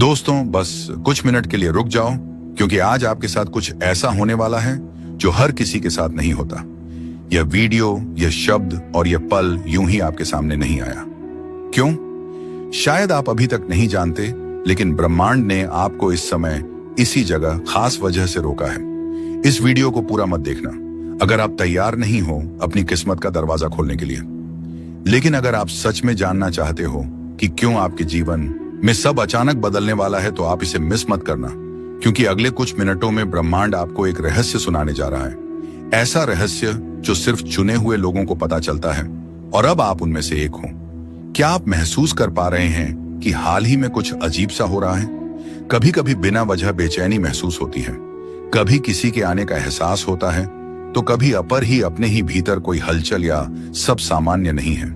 दोस्तों, बस कुछ मिनट के लिए रुक जाओ, क्योंकि आज आपके साथ कुछ ऐसा होने वाला है जो हर किसी के साथ नहीं होता। यह वीडियो, यह शब्द और यह पल यूं ही आपके सामने नहीं आया। क्यों? शायद आप अभी तक नहीं जानते, लेकिन ब्रह्मांड ने आपको इस समय इसी जगह खास वजह से रोका है। इस वीडियो को पूरा मत देखना अगर आप तैयार नहीं हो अपनी किस्मत का दरवाजा खोलने के लिए। लेकिन अगर आप सच में जानना चाहते हो कि क्यों आपके जीवन में सब अचानक बदलने वाला है, तो आप इसे मिस मत करना, क्योंकि अगले कुछ मिनटों में ब्रह्मांड आपको एक रहस्य सुनाने जा रहा है। ऐसा रहस्य जो सिर्फ चुने हुए लोगों को पता चलता है, और अब आप उनमें से एक हो। क्या आप महसूस कर पा रहे हैं कि हाल ही में कुछ अजीब सा हो रहा है? कभी कभी बिना वजह बेचैनी महसूस होती है, कभी किसी के आने का एहसास होता है, तो कभी अपर ही अपने ही भीतर कोई हलचल या सब सामान्य नहीं है।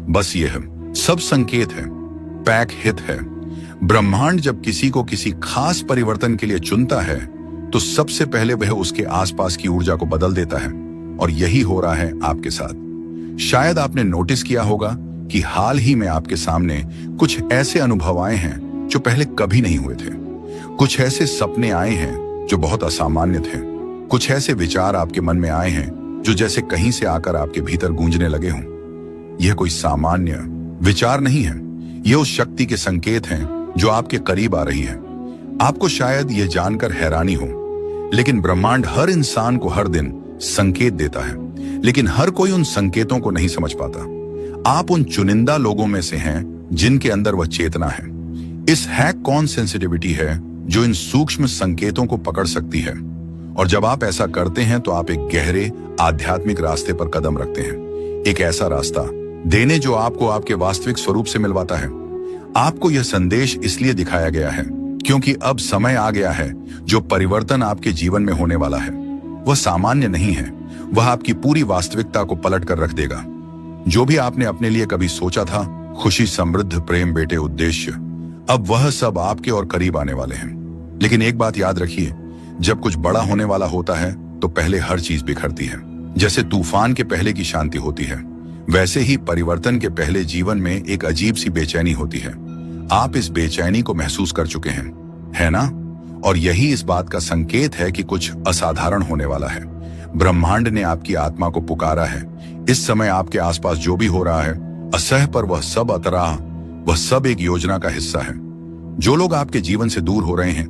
बस यह सब संकेत है, पैक हित है। ब्रह्मांड जब किसी को किसी खास परिवर्तन के लिए चुनता है, तो सबसे पहले वह उसके आसपास की ऊर्जा को बदल देता है, और यही हो रहा है आपके साथ। शायद आपने नोटिस किया होगा कि हाल ही में आपके सामने कुछ ऐसे अनुभव आए हैं जो पहले कभी नहीं हुए थे। कुछ ऐसे सपने आए हैं जो बहुत असामान्य थे। कुछ ऐसे विचार आपके मन में आए हैं जो जैसे कहीं से आकर आपके भीतर गूंजने लगे हों। यह कोई सामान्य विचार नहीं है, यह उस शक्ति के संकेत हैं जो आपके करीब आ रही है। आपको शायद यह जानकर हैरानी हो, लेकिन ब्रह्मांड हर इंसान को हर दिन संकेत देता है, लेकिन हर कोई उन संकेतों को नहीं समझ पाता। आप उन चुनिंदा लोगों में से हैं जिनके अंदर वह चेतना है। इस हैक कौन सेंसिटिविटी है जो इन सूक्ष्म संकेतों को पकड़ सकती है, और जब आप ऐसा करते हैं तो आप एक गहरे आध्यात्मिक रास्ते पर कदम रखते हैं। एक ऐसा रास्ता देने जो आपको आपके वास्तविक स्वरूप से मिलवाता है। आपको यह संदेश इसलिए दिखाया गया है क्योंकि अब समय आ गया है जो परिवर्तन आपके जीवन में होने वाला है। वह सामान्य नहीं है, वह आपकी पूरी वास्तविकता को पलट कर रख देगा। जो भी आपने अपने लिए कभी सोचा था, खुशी, समृद्ध, प्रेम, बेटे, उद्देश्य, अब वह सब आपके और करीब आने वाले हैं। लेकिन एक बात याद रखिए, जब कुछ बड़ा होने वाला होता है तो पहले हर चीज बिखरती है। जैसे तूफान के पहले की शांति होती है, वैसे ही परिवर्तन के पहले जीवन में एक अजीब सी बेचैनी होती है। आप इस बेचैनी को महसूस कर चुके हैं, है ना? और यही इस बात का संकेत है कि कुछ असाधारण होने वाला है। ब्रह्मांड ने आपकी आत्मा को पुकारा है। इस समय आपके आसपास जो भी हो रहा है, असह पर वह सब अतराह, वह सब एक योजना का हिस्सा है। जो लोग आपके जीवन से दूर हो रहे हैं,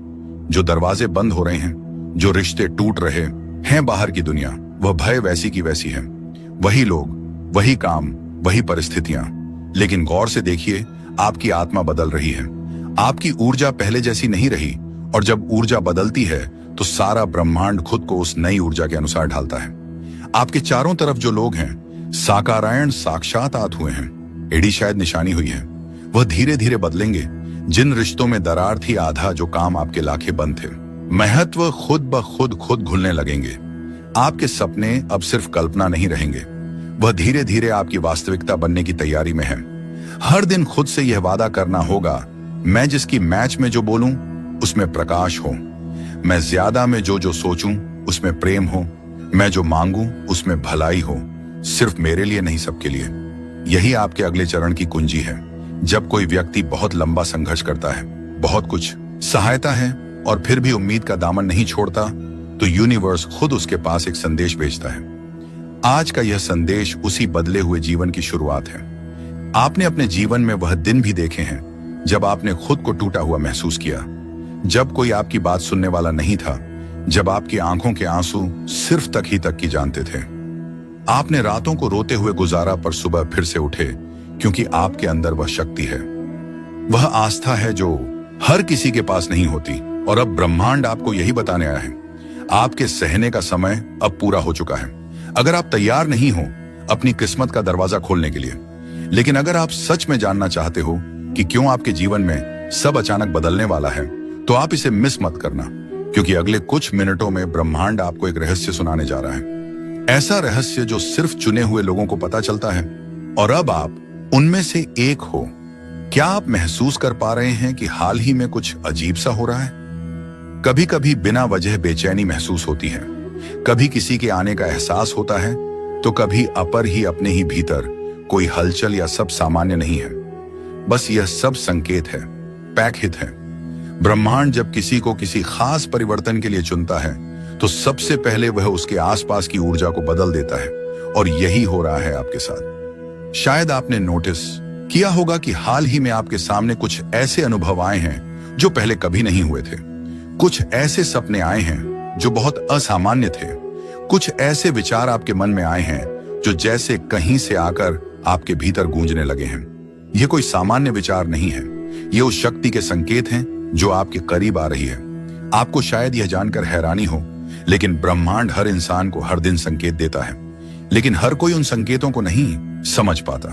जो दरवाजे बंद हो रहे हैं, जो रिश्ते टूट रहे हैं, बाहर की दुनिया, वह भय वैसी की वैसी है। वही लोग, वही काम, वही परिस्थितियां। लेकिन गौर से देखिए, आपकी आत्मा बदल रही है। आपकी ऊर्जा पहले जैसी नहीं रही, और जब ऊर्जा बदलती है तो सारा ब्रह्मांड खुद को उस नई ऊर्जा के अनुसार ढालता है। आपके चारों तरफ जो लोग हैं, साकारायण साक्षात आत हुए हैं। एडी शायद निशानी हुई है। वह धीरे धीरे बदलेंगे। जिन रिश्तों में दरार थी, आधा जो काम आपके लाखे बंद थे, महत्व खुद ब खुद घुलने लगेंगे। आपके सपने अब सिर्फ कल्पना नहीं रहेंगे, वह धीरे धीरे आपकी वास्तविकता बनने की तैयारी में है। हर दिन खुद से यह वादा करना होगा, मैं जिसकी मैच में जो बोलूं उसमें प्रकाश हो, मैं ज्यादा में जो सोचूं उसमें प्रेम हो, मैं जो मांगूं उसमें भलाई हो, सिर्फ मेरे लिए नहीं, सबके लिए। यही आपके अगले चरण की कुंजी है। जब कोई व्यक्ति बहुत लंबा संघर्ष करता है, बहुत कुछ सहायता है, और फिर भी उम्मीद का दामन नहीं छोड़ता, तो यूनिवर्स खुद उसके पास एक संदेश भेजता है। आज का यह संदेश उसी बदले हुए जीवन की शुरुआत है। आपने अपने जीवन में वह दिन भी देखे हैं जब आपने खुद को टूटा हुआ महसूस किया, जब कोई आपकी बात सुनने वाला नहीं था, जब आपकी आंखों के आंसू सिर्फ तक ही तक की जानते थे। आपने रातों को रोते हुए गुजारा, पर सुबह फिर से उठे, क्योंकि आपके अंदर वह शक्ति है, वह आस्था है जो हर किसी के पास नहीं होती। और अब ब्रह्मांड आपको यही बताने आया है, आपके सहने का समय अब पूरा हो चुका है। अगर आप तैयार नहीं हो अपनी किस्मत का दरवाजा खोलने के लिए, लेकिन अगर आप सच में जानना चाहते हो कि क्यों आपके जीवन में सब अचानक बदलने वाला है, तो आप इसे मिस मत करना, क्योंकि अगले कुछ मिनटों में ब्रह्मांड आपको एक रहस्य सुनाने जा रहा है। ऐसा रहस्य जो सिर्फ चुने हुए लोगों को पता चलता है, और अब आप उनमें से एक हो। क्या आप महसूस कर पा रहे हैं कि हाल ही में कुछ अजीब सा हो रहा है? कभी कभी बिना वजह बेचैनी महसूस होती है, कभी किसी के आने का एहसास होता है, तो कभी अपर ही अपने ही भीतर कोई हलचल या सब सामान्य नहीं है। बस यह सब संकेत है, पैक हित है। ब्रह्मांड जब किसी को किसी खास परिवर्तन के लिए चुनता है तो सबसे पहले वह उसके आसपास की ऊर्जा को बदल देता है, और यही हो रहा है आपके साथ। शायद आपने नोटिस किया होगा कि हाल ही में आपके सामने कुछ ऐसे अनुभव आए हैं जो पहले कभी नहीं हुए थे। कुछ ऐसे सपने आए हैं जो बहुत असामान्य थे। कुछ ऐसे विचार आपके मन में आए हैं जो जैसे कहीं से आकर आपके भीतर गूंजने लगे हैं। ये कोई सामान्य विचार नहीं है, ये उस शक्ति के संकेत हैं जो आपके करीब आ रही है। आपको शायद यह जानकर हैरानी हो, लेकिन ब्रह्मांड हर इंसान को हर दिन संकेत देता है, लेकिन हर कोई उन संकेतों को नहीं समझ पाता।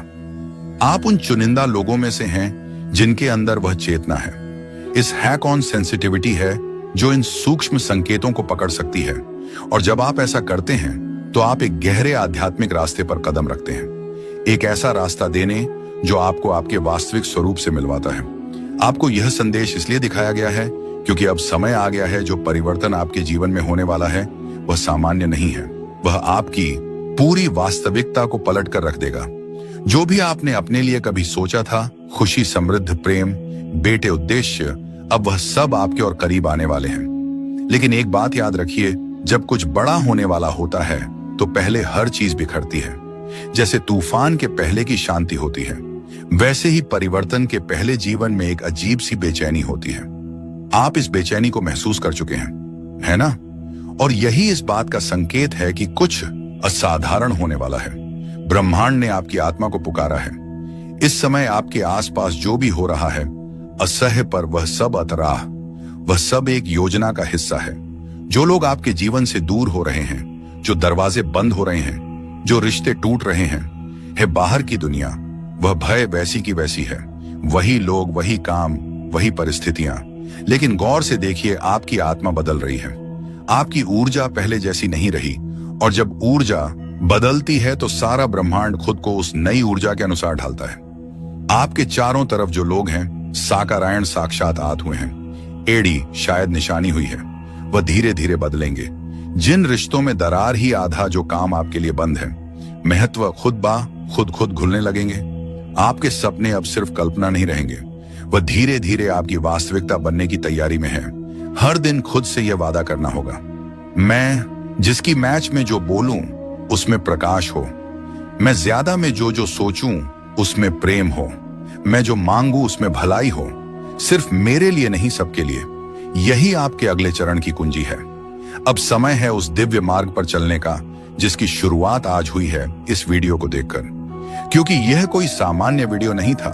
आप उन चुनिंदा लोगों में से हैं जिनके अंदर वह चेतना है, इस हैक ऑन सेंसिटिविटी है जो इन सूक्ष्म संकेतों को पकड़ सकती है। और जब आप ऐसा करते हैं तो आप एक गहरे आध्यात्मिक रास्ते पर कदम रखते हैं, एक ऐसा रास्ता देने जो आपको आपके वास्तविक स्वरूप से मिलवाता है। आपको यह संदेश इसलिए दिखाया गया है क्योंकि अब समय आ गया है, जो परिवर्तन आपके जीवन में होने वाला है वह सामान्य नहीं है, वह आपकी पूरी वास्तविकता को पलट कर रख देगा। जो भी आपने अपने लिए कभी सोचा था, खुशी, समृद्ध, प्रेम, बेटे, उद्देश्य, अब वह सब आपके और करीब आने वाले हैं। लेकिन एक बात याद रखिए, जब कुछ बड़ा होने वाला होता है तो पहले हर चीज बिखरती है। जैसे तूफान के पहले की शांति होती है, वैसे ही परिवर्तन के पहले जीवन में एक अजीब सी बेचैनी होती है। आप इस बेचैनी को महसूस कर चुके हैं, है ना? और यही इस बात का संकेत है कि कुछ असाधारण होने वाला है। ब्रह्मांड ने आपकी आत्मा को पुकारा है। इस समय आपके आसपास जो भी हो रहा है असह्य, पर वह सब अतराह, वह सब एक योजना का हिस्सा है। जो लोग आपके जीवन से दूर हो रहे हैं, जो दरवाजे बंद हो रहे हैं, जो रिश्ते टूट रहे हैं, है बाहर की दुनिया, वह भय वैसी की वैसी है, वही लोग, वही काम, वही परिस्थितियां। लेकिन गौर से देखिए, आपकी आत्मा बदल रही है। आपकी ऊर्जा पहले जैसी नहीं रही, और जब ऊर्जा बदलती है तो सारा ब्रह्मांड खुद को उस नई ऊर्जा के अनुसार ढालता है। आपके चारों तरफ जो लोग हैं, साकारायण साक्षात आत हुए हैं, एड़ी शायद निशानी हुई है, वह धीरे धीरे बदलेंगे। जिन रिश्तों में दरार ही आधा जो काम आपके लिए बंद है, महत्व खुद घुलने लगेंगे। आपके सपने अब सिर्फ कल्पना नहीं रहेंगे, वह धीरे धीरे आपकी वास्तविकता बनने की तैयारी में है। हर दिन खुद से यह वादा करना होगा, मैं जिसकी मैच में जो बोलूं उसमें प्रकाश हो, मैं ज्यादा में जो सोचूं उसमें प्रेम हो, मैं जो मांगू उसमें भलाई हो, सिर्फ मेरे लिए नहीं सबके लिए। यही आपके अगले चरण की कुंजी है। अब समय है उस दिव्य मार्ग पर चलने का जिसकी शुरुआत आज हुई है इस वीडियो को देखकर। क्योंकि यह कोई सामान्य वीडियो नहीं था,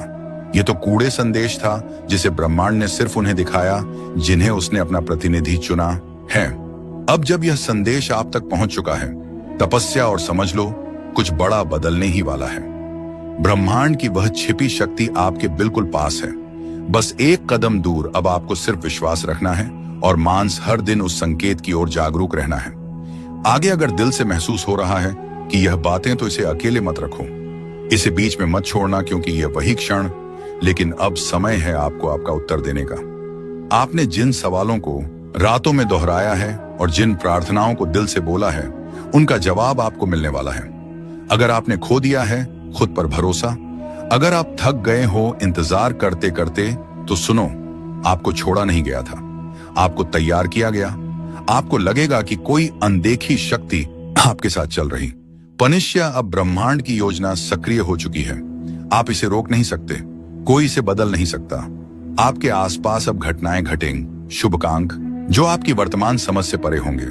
यह तो कूड़े संदेश था जिसे ब्रह्मांड ने सिर्फ उन्हें दिखाया जिन्हें उसने अपना प्रतिनिधि चुना है। अब जब यह संदेश आप तक पहुंच चुका है, तपस्या और समझ लो कुछ बड़ा बदलने ही वाला है। ब्रह्मांड की वह छिपी शक्ति आपके बिल्कुल पास है, बस एक कदम दूर। अब आपको सिर्फ विश्वास रखना है और मांस हर दिन उस संकेत की ओर जागरूक रहना है। आगे अगर दिल से महसूस हो रहा है कि यह बातें, तो इसे अकेले मत रखो, इसे बीच में मत छोड़ना, क्योंकि यह वही क्षण। लेकिन अब समय है आपको आपका उत्तर देने का। आपने जिन सवालों को रातों में दोहराया है और जिन प्रार्थनाओं को दिल से बोला है, उनका जवाब आपको मिलने वाला है। अगर आपने खो दिया है खुद पर भरोसा, अगर आप थक गए हो इंतजार करते करते, तो सुनो, आपको छोड़ा नहीं गया था, आपको तैयार किया गया। आपको लगेगा कि कोई अनदेखी शक्ति आपके साथ चल रही। पनिष्या, अब ब्रह्मांड की योजना सक्रिय हो चुकी है। आप इसे रोक नहीं सकते, कोई इसे बदल नहीं सकता। आपके आसपास अब घटनाएं घटेंगी, शुभाकांक, जो आपकी वर्तमान समझ से परे होंगे।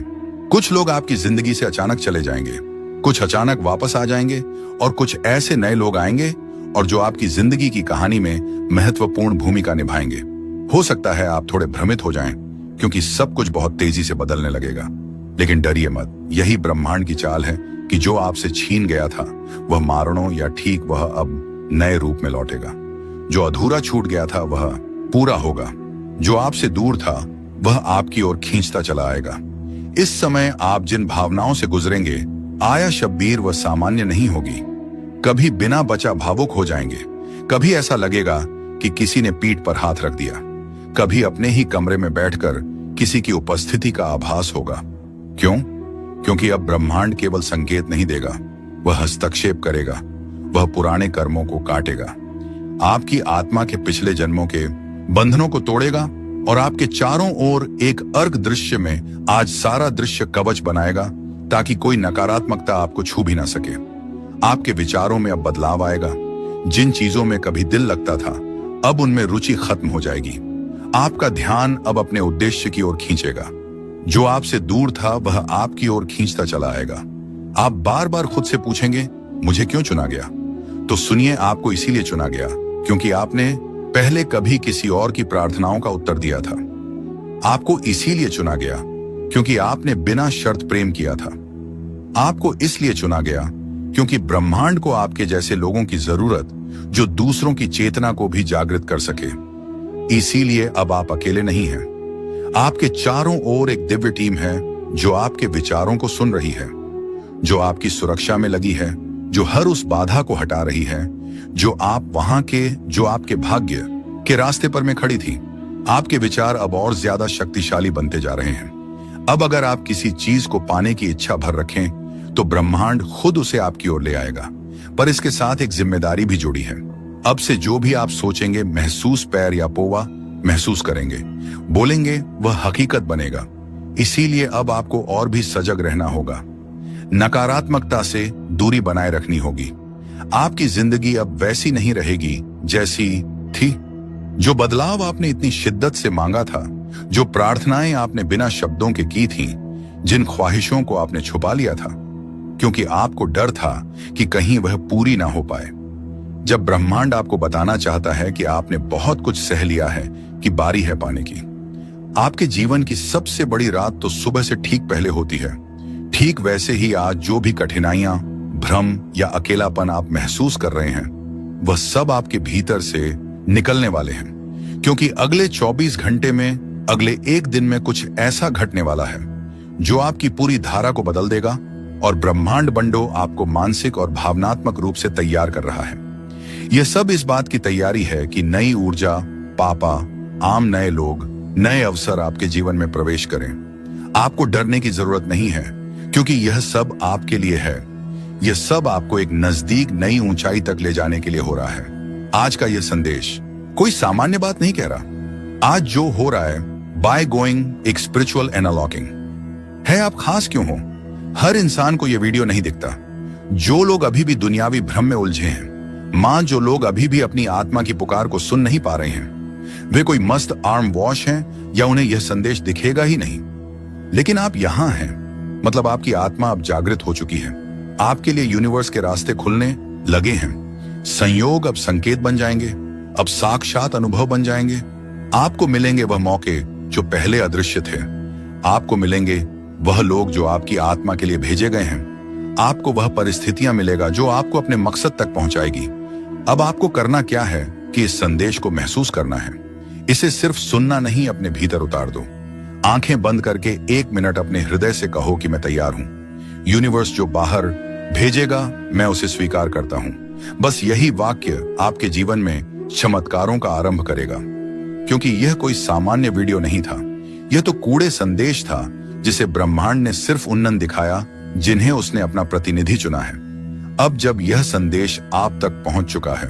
कुछ लोग आपकी जिंदगी से अचानक चले जाएंगे, कुछ अचानक वापस आ जाएंगे, और कुछ ऐसे नए लोग आएंगे और जो आपकी जिंदगी की कहानी में महत्वपूर्ण भूमिका निभाएंगे। हो सकता है आप थोड़े भ्रमित हो जाएं, क्योंकि सब कुछ बहुत तेजी से बदलने लगेगा। लेकिन डरिए मत, यही ब्रह्मांड की चाल है कि जो आपसे छीन गया था वह मारणों या ठीक वह अब नए रूप में लौटेगा। जो अधूरा छूट गया था वह पूरा होगा, जो आपसे दूर था वह आपकी ओर खींचता चला आएगा। इस समय आप जिन भावनाओं से गुजरेंगे, आया शब्बीर, वह सामान्य नहीं होगी। कभी बिना बचा भावुक हो जाएंगे, कभी ऐसा लगेगा कि किसी ने पीठ पर हाथ रख दिया, कभी अपने ही कमरे में बैठकर किसी की उपस्थिति का आभास होगा। क्यों? क्योंकि अब ब्रह्मांड केवल संकेत नहीं देगा, वह हस्तक्षेप करेगा, वह पुराने कर्मों को काटेगा, आपकी आत्मा के पिछले जन्मों के बंधनों को तोड़ेगा और आपके चारों ओर एक अर्क दृश्य में आज सारा दृश्य कवच बनाएगा ताकि कोई नकारात्मकता आपको छू भी ना सके। आपके विचारों में अब बदलाव आएगा। जिन चीजों में कभी दिल लगता था, अब उनमें रुचि खत्म हो जाएगी। आपका ध्यान अब अपने उद्देश्य की ओर खींचेगा। जो आपसे दूर था वह आपकी ओर खींचता चला आएगा। आप बार बार खुद से पूछेंगे, मुझे क्यों चुना गया? तो सुनिए, आपको इसीलिए चुना गया क्योंकि आपने पहले कभी किसी और की प्रार्थनाओं का उत्तर दिया था। आपको इसीलिए चुना गया क्योंकि आपने बिना शर्त प्रेम किया था। आपको इसलिए चुना गया क्योंकि ब्रह्मांड को आपके जैसे लोगों की जरूरत जो दूसरों की चेतना को भी जागृत कर सके। इसीलिए अब आप अकेले नहीं हैं। आपके चारों ओर एक दिव्य टीम है जो आपके विचारों को सुन रही है, जो आपकी सुरक्षा में लगी है, जो हर उस बाधा को हटा रही है जो आपके भाग्य के रास्ते पर में खड़ी थी। आपके विचार अब और ज्यादा शक्तिशाली बनते जा रहे हैं। अब अगर आप किसी चीज को पाने की इच्छा भर रखें तो ब्रह्मांड खुद उसे आपकी ओर ले आएगा। पर इसके साथ एक जिम्मेदारी भी जुड़ी है। अब से जो भी आप सोचेंगे, महसूस पैर या पोवा महसूस करेंगे, बोलेंगे, वह हकीकत बनेगा। इसीलिए अब आपको और भी सजग रहना होगा। नकारात्मकता से दूरी बनाए रखनी होगी। आपकी जिंदगी अब वैसी नहीं रहेगी जैसी थी। जो बदलाव आपने इतनी शिद्दत से मांगा था, जो प्रार्थनाएं आपने बिना शब्दों के की थीं, जिन ख्वाहिशों को आपने छुपा लिया था क्योंकि आपको डर था कि कहीं वह पूरी ना हो पाए। जब ब्रह्मांड आपको बताना चाहता है कि आपने बहुत कुछ सह लिया है, कि बारी है पाने की। आपके जीवन की सबसे बड़ी रात तो सुबह से ठीक पहले होती है। ठीक वैसे ही आज जो भी कठिनाइयां, भ्रम या अकेलापन आप महसूस कर रहे हैं, वह सब आपके भीतर से निकलने वाले हैं। क्योंकि अगले 24 घंटे में, अगले एक दिन में कुछ ऐसा घटने वाला है जो आपकी पूरी धारा को बदल देगा। और ब्रह्मांड बंडो आपको मानसिक और भावनात्मक रूप से तैयार कर रहा है। यह सब इस बात की तैयारी है कि नई ऊर्जा, पापा, आम नए लोग, नए अवसर आपके जीवन में प्रवेश करें। आपको डरने की जरूरत नहीं है क्योंकि यह सब आपके लिए है। यह सब आपको एक नजदीक नई ऊंचाई तक ले जाने के लिए हो रहा है। आज का यह संदेश कोई सामान्य बात नहीं कह रहा। आज जो हो रहा है, बाय गोइंग एक स्पिरिचुअल एनालॉकिंग है। आप खास क्यों हो? हर इंसान को यह वीडियो नहीं दिखता। जो लोग अभी भी दुनियावी भ्रम में उलझे हैं, जो लोग अभी भी अपनी आत्मा की पुकार को सुन नहीं पा रहे हैं, वे कोई मस्त आर्म वॉश हैं या उन्हें यह संदेश दिखेगा ही नहीं। लेकिन आप यहां हैं, मतलब आपकी आत्मा अब जागृत हो चुकी है। आपके लिए यूनिवर्स के रास्ते खुलने लगे हैं। संयोग अब संकेत बन जाएंगे, अब साक्षात अनुभव बन जाएंगे। आपको मिलेंगे वह मौके जो पहले अदृश्य थे। आपको मिलेंगे वह लोग जो आपकी आत्मा के लिए भेजे गए हैं। आपको वह परिस्थितियां मिलेगा जो आपको अपने मकसद तक पहुंचाएगी। अब आपको करना क्या है कि इस संदेश को महसूस करना है। इसे सिर्फ सुनना नहीं, अपने भीतर उतार दो। आंखें बंद करके 1 मिनट अपने हृदय से कहो कि मैं तैयार हूं। यूनिवर्स जो बाहर भेजेगा, मैं उसे स्वीकार करता हूं। बस यही वाक्य आपके जीवन में चमत्कारों का आरंभ करेगा। क्योंकि यह कोई सामान्य वीडियो नहीं था। यह तो कूड़े संदेश था जिसे ब्रह्मांड ने सिर्फ उन्नन दिखाया जिन्हें उसने अपना प्रतिनिधि चुना है। अब जब यह संदेश आप तक पहुंच चुका है,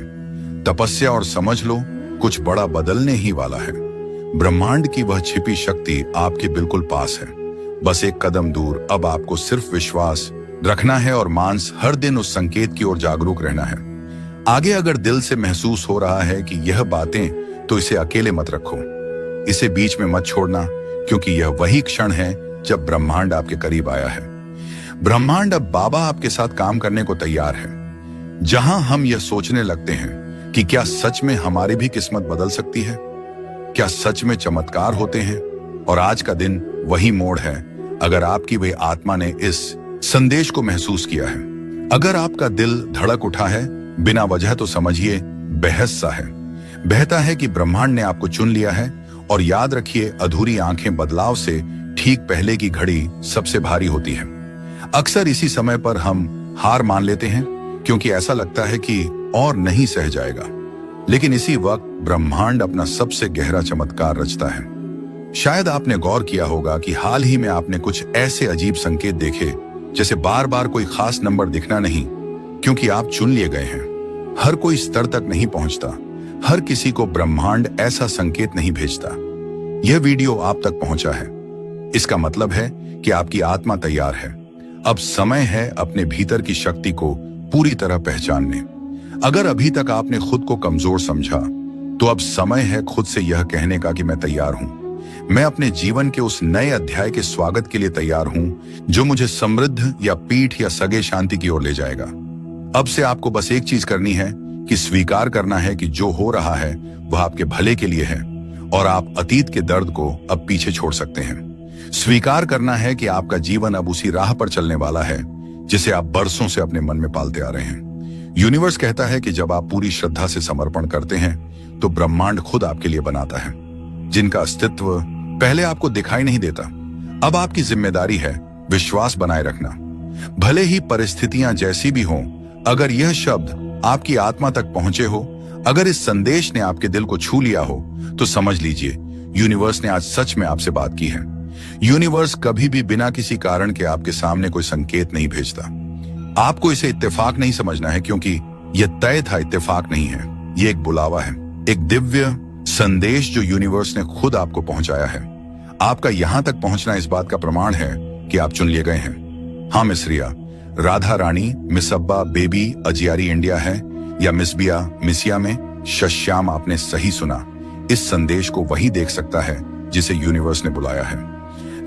तपस्या और समझ लो, कुछ बड़ा बदलने ही वाला है। ब्रह्मांड की वह छिपी शक्ति आपके बिल्कुल पास है, बस एक कदम दूर। अब आपको सिर्फ विश्वास रखना है और मानस हर दिन उस संकेत की ओर जागरूक रहना है। आगे अगर दिल से महसूस हो रहा है कि यह बातें, तो इसे अकेले मत रखो, इसे बीच में मत छोड़ना, क्योंकि यह वही क्षण है जब ब्रह्मांड आपके करीब आया है। ब्रह्मांड अब बाबा आपके साथ काम करने को तैयार है। जहां हम यह सोचने लगते हैं कि क्या सच में हमारी भी किस्मत बदल सकती है, क्या सच में चमत्कार होते हैं, और आज का दिन वही मोड़ है। अगर आपकी वे आत्मा ने इस संदेश को महसूस किया है, अगर आपका दिल धड़क उठा है बिना वजह, तो समझिए बहस सा है। बहता है कि ब्रह्मांड ने आपको चुन लिया है। और याद रखिए, अधूरी आंखें बदलाव से ठीक पहले की घड़ी सबसे भारी होती है। अक्सर इसी समय पर हम हार मान लेते हैं क्योंकि ऐसा लगता है कि और नहीं सह जाएगा। लेकिन इसी वक्त ब्रह्मांड अपना सबसे गहरा चमत्कार रचता है। शायद आपने गौर किया होगा कि हाल ही में आपने कुछ ऐसे अजीब संकेत देखे, जैसे बार बार कोई खास नंबर दिखना नहीं, क्योंकि आप चुन लिए गए हैं। हर कोई स्तर तक नहीं पहुंचता, हर किसी को ब्रह्मांड ऐसा संकेत नहीं भेजता। यह वीडियो आप तक पहुंचा है, इसका मतलब है कि आपकी आत्मा तैयार है। अब समय है अपने भीतर की शक्ति को पूरी तरह पहचानने। अगर अभी तक आपने खुद को कमजोर समझा, तो अब समय है खुद से यह कहने का कि मैं तैयार हूं। मैं अपने जीवन के उस नए अध्याय के स्वागत के लिए तैयार हूं, जो मुझे समृद्ध या पीठ या सगे शांति की ओर ले जाएगा। अब से आपको बस एक चीज करनी है कि स्वीकार करना है कि जो हो रहा है वह आपके भले के लिए है, और आप अतीत के दर्द को अब पीछे छोड़ सकते हैं। स्वीकार करना है कि आपका जीवन अब उसी राह पर चलने वाला है जिसे आप बरसों से अपने मन में पालते आ रहे हैं। यूनिवर्स कहता है कि जब आप पूरी श्रद्धा से समर्पण करते हैं, तो ब्रह्मांड खुद आपके लिए बनाता है। जिनका अस्तित्व पहले आपको दिखाई नहीं देता, अब आपकी जिम्मेदारी है विश्वास बनाए रखना। भले ही परिस्थितियां जैसी भी हों, अगर यह शब्द आपकी आत्मा तक पहुंचे हो, अगर इस संदेश ने आपके दिल को छू लिया हो, तो समझ लीजिए यूनिवर्स ने आज सच में आपसे बात की है। यूनिवर्स कभी भी बिना किसी कारण के आपके सामने कोई संकेत नहीं भेजता। आपको इसे इत्तेफाक नहीं समझना है, क्योंकि यह तय था, इत्तेफाक नहीं है। यह एक बुलावा है, एक दिव्य संदेश जो यूनिवर्स ने खुद आपको पहुंचाया है। आपका यहां तक पहुंचना इस बात का प्रमाण है कि आप चुन लिए गए हैं। हाँ मिस रिया, राधा रानी, मिस अब्बा, बेबी, अजियारी इंडिया है, या मिस बिया, मिसिया में शश्याम, आपने सही सुना। इस संदेश को वही देख सकता है जिसे यूनिवर्स ने बुलाया है।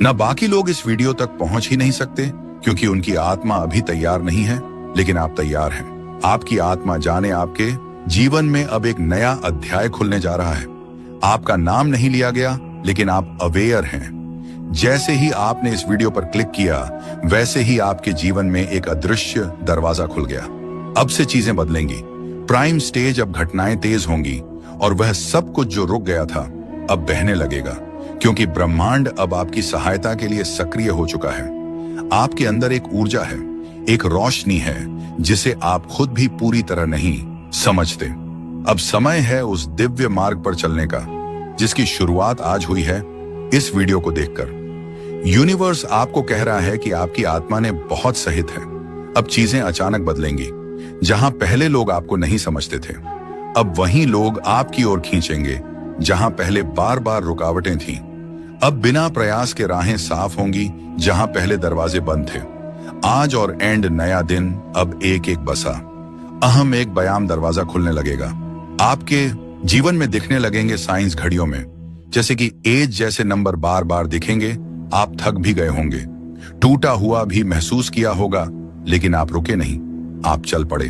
ना बाकी लोग इस वीडियो तक पहुंच ही नहीं सकते, क्योंकि उनकी आत्मा अभी तैयार नहीं है, लेकिन आप तैयार हैं। आपकी आत्मा जाने आपके जीवन में अब एक नया अध्याय खुलने जा रहा है। आपका नाम नहीं लिया गया, लेकिन आप अवेयर हैं। जैसे ही आपने इस वीडियो पर क्लिक किया, वैसे ही आपके जीवन में एक अदृश्य दरवाजा खुल गया। अब से चीजें बदलेंगी। प्राइम स्टेज, अब घटनाएं तेज होंगी, और वह सब कुछ जो रुक गया था अब बहने लगेगा, क्योंकि ब्रह्मांड अब आपकी सहायता के लिए सक्रिय हो चुका है। आपके अंदर एक ऊर्जा है, एक रोशनी है, जिसे आप खुद भी पूरी तरह नहीं समझते। अब समय है उस दिव्य मार्ग पर चलने का, जिसकी शुरुआत आज हुई है इस वीडियो को देखकर। यूनिवर्स आपको कह रहा है कि आपकी आत्मा ने बहुत सहित है। अब चीजें अचानक बदलेंगी। जहां पहले लोग आपको नहीं समझते थे, अब वहीं लोग आपकी ओर खींचेंगे। जहां पहले बार बार रुकावटें थीं, अब बिना प्रयास के राहें साफ होंगी। जहां पहले दरवाजे बंद थे, आज और एंड नया दिन अब एक एक बसा। अहम एक बयाम दरवाजा खुलने लगेगा। आपके जीवन में दिखने लगेंगे साइंस घड़ियों में, जैसे कि एज जैसे नंबर बार बार दिखेंगे। आप थक भी गए होंगे, टूटा हुआ भी महसूस किया होगा, लेकिन आप रुके नहीं, आप चल पड़े।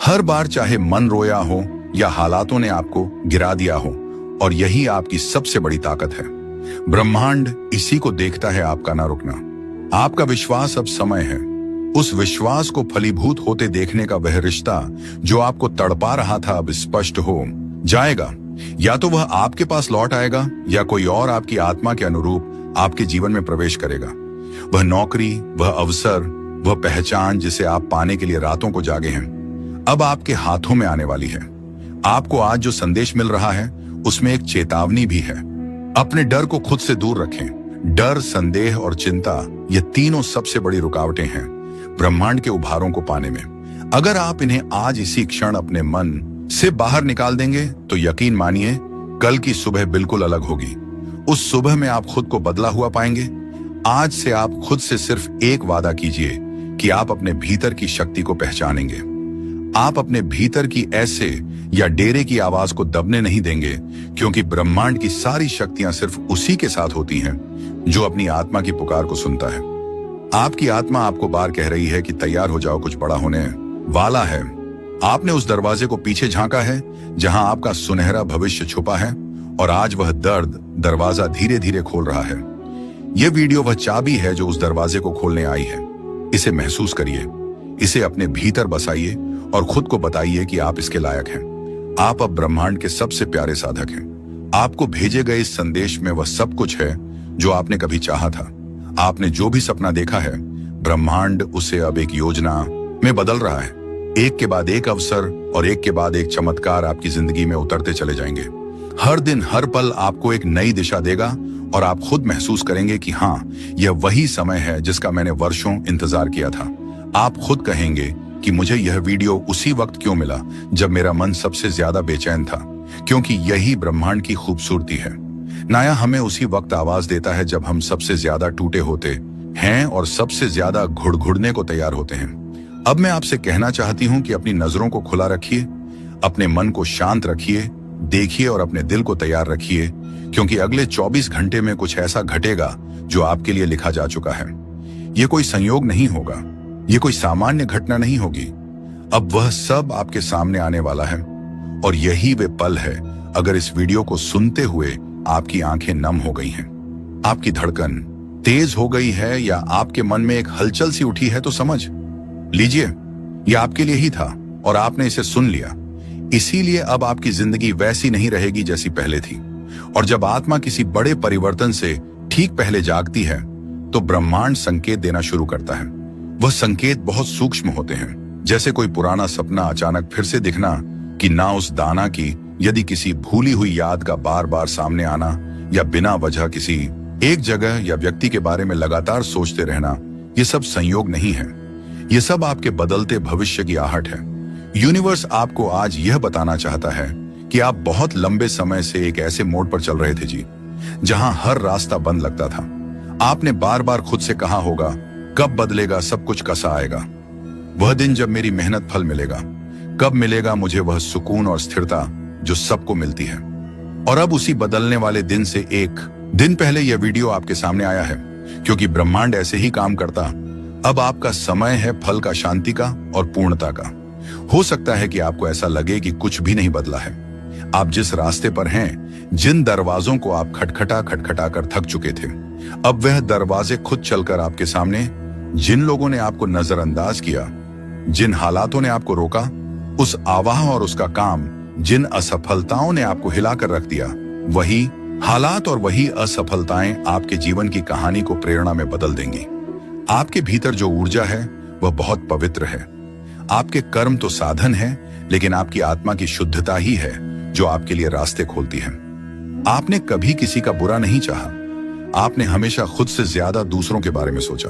हर बार चाहे मन रोया हो या हालातों ने आपको गिरा दिया हो, और यही आपकी सबसे बड़ी ताकत है। ब्रह्मांड इसी को देखता है, आपका ना रुकना। आपका विश्वास अब समय है। उस विश्वास को फलीभूत होते देखने का वह रिश्ता जो आपको तड़पा रहा था, अब स्पष्ट हो जाएगा। या तो वह आपके पास लौट आएगा, या कोई और आपकी आत्मा के अनुरूप आपके जीवन में प्रवेश करेगा। वह नौकरी, वह अवसर, वह पहचान जिसे आप पाने के लिए रातों को जागे हैं, अब आपके हाथों में आने वाली है। आपको आज जो संदेश मिल रहा है, उसमें एक चेतावनी भी है। अपने डर को खुद से दूर रखें। डर, संदेह और चिंता, ये तीनों सबसे बड़ी रुकावटें हैं ब्रह्मांड के उपहारों को पाने में। अगर आप इन्हें आज इसी क्षण अपने मन से बाहर निकाल देंगे, तो यकीन मानिए कल की सुबह बिल्कुल अलग होगी। उस सुबह में आप खुद को बदला हुआ पाएंगे। आज से आप खुद से सिर्फ एक वादा कीजिए कि आप अपने भीतर की शक्ति को पहचानेंगे। आप अपने भीतर की ऐसे या डेरे की आवाज को दबने नहीं देंगे, क्योंकि ब्रह्मांड की सारी शक्तियां सिर्फ उसी के साथ होती हैं जो अपनी आत्मा की पुकार को सुनता है। आपकी आत्मा आपको बार कह रही है कि तैयार हो जाओ, कुछ बड़ा होने वाला है। आपने उस दरवाजे को पीछे झांका है जहां आपका सुनहरा भविष्य छुपा है, और आज वह दरवाजा धीरे धीरे खोल रहा है। यह वीडियो वह चाबी है जो उस दरवाजे को खोलने आई है। इसे महसूस करिए, इसे अपने भीतर बसाइए, और खुद को बताइए कि आप इसके लायक हैं। आप अब ब्रह्मांड के सबसे प्यारे साधक हैं। आपको भेजे गए इस संदेश में वह सब कुछ है जो आपने कभी चाहा था। आपने जो भी सपना देखा है, ब्रह्मांड उसे अब एक योजना में बदल रहा है। एक के बाद एक अवसर और एक के बाद एक चमत्कार आपकी जिंदगी में उतरते चले जाएंगे। हर दिन, हर पल आपको एक नई दिशा देगा, और आप खुद महसूस करेंगे कि हाँ, यह वही समय है जिसका मैंने वर्षों इंतजार किया था। आप खुद कहेंगे कि मुझे यह वीडियो उसी वक्त क्यों मिला जब मेरा मन सबसे ज्यादा बेचैन था, क्योंकि यही ब्रह्मांड की खूबसूरती है। नाया हमें उसी वक्त आवाज देता है जब हम सबसे ज्यादा टूटे होते हैं और सबसे ज्यादा घुड़घुड़ने को तैयार होते हैं। अब मैं आपसे कहना चाहती हूं कि अपनी नजरों को खुला रखिए, अपने मन को शांत रखिए, देखिए और अपने दिल को तैयार रखिए, क्योंकि अगले 24 घंटे में कुछ ऐसा घटेगा जो आपके लिए लिखा जा चुका है। ये कोई संयोग नहीं होगा, ये कोई सामान्य घटना नहीं होगी। अब वह सब आपके सामने आने वाला है और यही वे पल है। अगर इस वीडियो को सुनते हुए आपकी आंखें नम हो गई हैं, आपकी धड़कन तेज हो गई है या आपके मन में एक हलचल सी उठी है, तो समझ लीजिए ये आपके लिए ही था और आपने इसे सुन लिया। इसीलिए अब आपकी जिंदगी वैसी नहीं रहेगी जैसी पहले थी। और जब आत्मा किसी बड़े परिवर्तन से ठीक पहले जागती है तो ब्रह्मांड संकेत देना शुरू करता है। वह संकेत बहुत सूक्ष्म होते हैं, जैसे कोई पुराना सपना अचानक फिर से दिखना, कि ना उस दाना की, यदि किसी भूली हुई याद का बार बार सामने आना, या बिना वजह किसी एक जगह या व्यक्ति के बारे में लगातार सोचते रहना। ये सब संयोग नहीं है, ये सब आपके बदलते भविष्य की आहट है। यूनिवर्स आपको आज यह बताना चाहता है कि आप बहुत लंबे समय से एक ऐसे मोड़ पर चल रहे थे जी, जहां हर रास्ता बंद लगता था। आपने बार बार खुद से कहा होगा, कब बदलेगा, सब कुछ कैसा आएगा, वह दिन जब मेरी मेहनत फल मिलेगा, कब मिलेगा मुझे वह सुकून और स्थिरता जो सबको मिलती है। और अब उसी बदलने वाले दिन से एक दिन पहले यह वीडियो आपके सामने आया है, क्योंकि ब्रह्मांड ऐसे ही काम करता। अब आपका समय है फल का, शांति का और पूर्णता का। हो सकता है कि आपको ऐसा लगे कि कुछ भी नहीं बदला है। आप जिस रास्ते पर हैं, जिन दरवाजों को आप खटखटा खटखटा कर थक चुके थे, अब वह दरवाजे खुद चलकर आपके सामने। जिन लोगों ने आपको नजरअंदाज किया, जिन हालातों ने आपको रोका, उस आवाह और उसका काम, जिन असफलताओं ने आपको हिलाकर रख दिया, वही हालात और वही असफलताएं आपके जीवन की कहानी को प्रेरणा में बदल देंगी। आपके भीतर जो ऊर्जा है वह बहुत पवित्र है। आपके कर्म तो साधन है, लेकिन आपकी आत्मा की शुद्धता ही है जो आपके लिए रास्ते खोलती है। आपने कभी किसी का बुरा नहीं चाहा, आपने हमेशा खुद से ज्यादा दूसरों के बारे में सोचा।